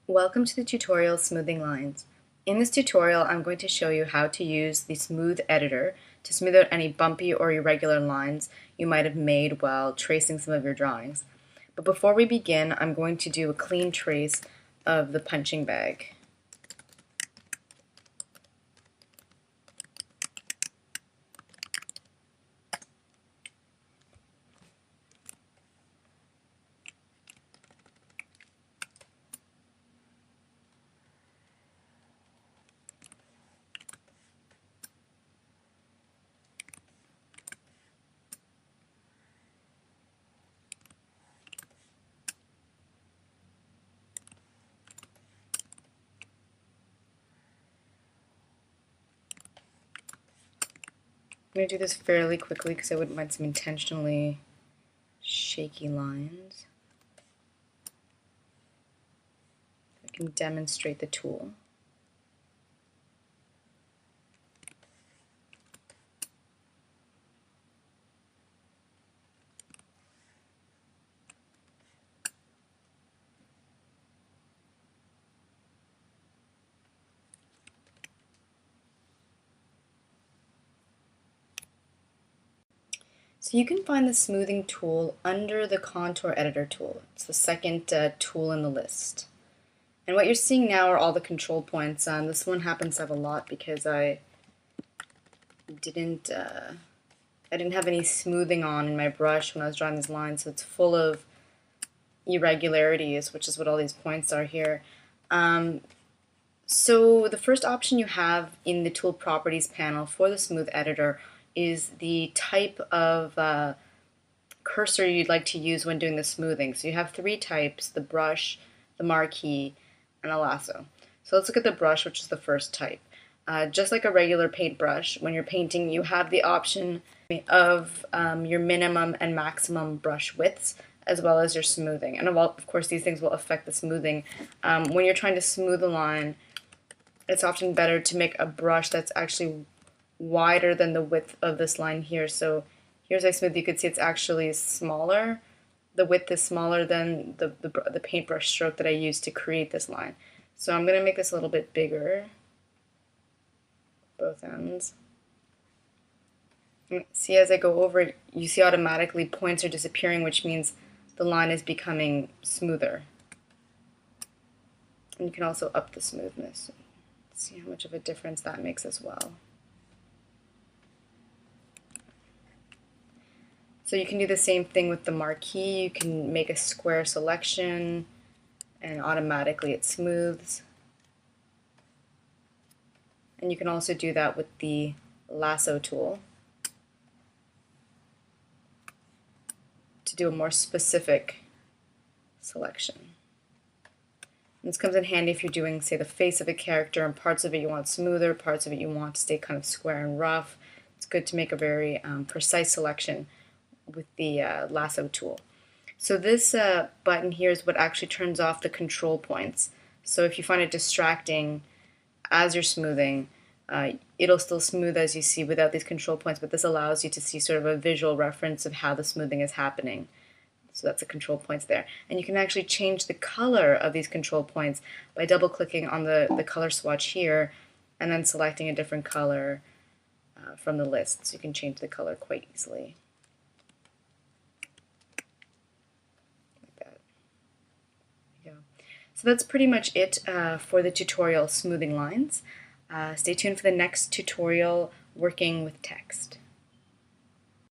Welcome to the tutorial Smoothing Lines. In this tutorial, I'm going to show you how to use the Smooth Editor to smooth out any bumpy or irregular lines you might have made while tracing some of your drawings. But before we begin, I'm going to do a clean trace of the punching bag. I'm going to do this fairly quickly because I wouldn't mind some intentionally shaky lines. I can demonstrate the tool. So you can find the smoothing tool under the contour editor tool. It's the second tool in the list. And what you're seeing now are all the control points. This one happens to have a lot because I didn't have any smoothing on in my brush when I was drawing these lines, so it's full of irregularities, which is what all these points are here. So the first option you have in the Tool Properties panel for the Smooth Editor is the type of cursor you'd like to use when doing the smoothing. So you have three types: the brush, the marquee, and a lasso. So let's look at the brush, which is the first type. Just like a regular paintbrush, when you're painting, you have the option of your minimum and maximum brush widths, as well as your smoothing. And of course, these things will affect the smoothing. When you're trying to smooth a line, it's often better to make a brush that's actually wider than the width of this line here. So here's I smooth. You can see it's actually smaller. The width is smaller than the paintbrush stroke that I used to create this line. So I'm going to make this a little bit bigger, both ends. And see, as I go over it, you see automatically points are disappearing, which means the line is becoming smoother. And you can also up the smoothness. See how much of a difference that makes as well. So you can do the same thing with the marquee. You can make a square selection and automatically it smooths. And you can also do that with the Lasso Tool to do a more specific selection. And this comes in handy if you're doing, say, the face of a character and parts of it you want smoother, parts of it you want to stay kind of square and rough. It's good to make a very precise selection with the Lasso Tool. So this button here is what actually turns off the control points. So if you find it distracting as you're smoothing, it'll still smooth as you see without these control points, but this allows you to see sort of a visual reference of how the smoothing is happening. So that's the control points there. And you can actually change the color of these control points by double-clicking on the color swatch here and then selecting a different color from the list. So you can change the color quite easily. Like that. There you go. So that's pretty much it for the tutorial Smoothing Lines. Stay tuned for the next tutorial working with text.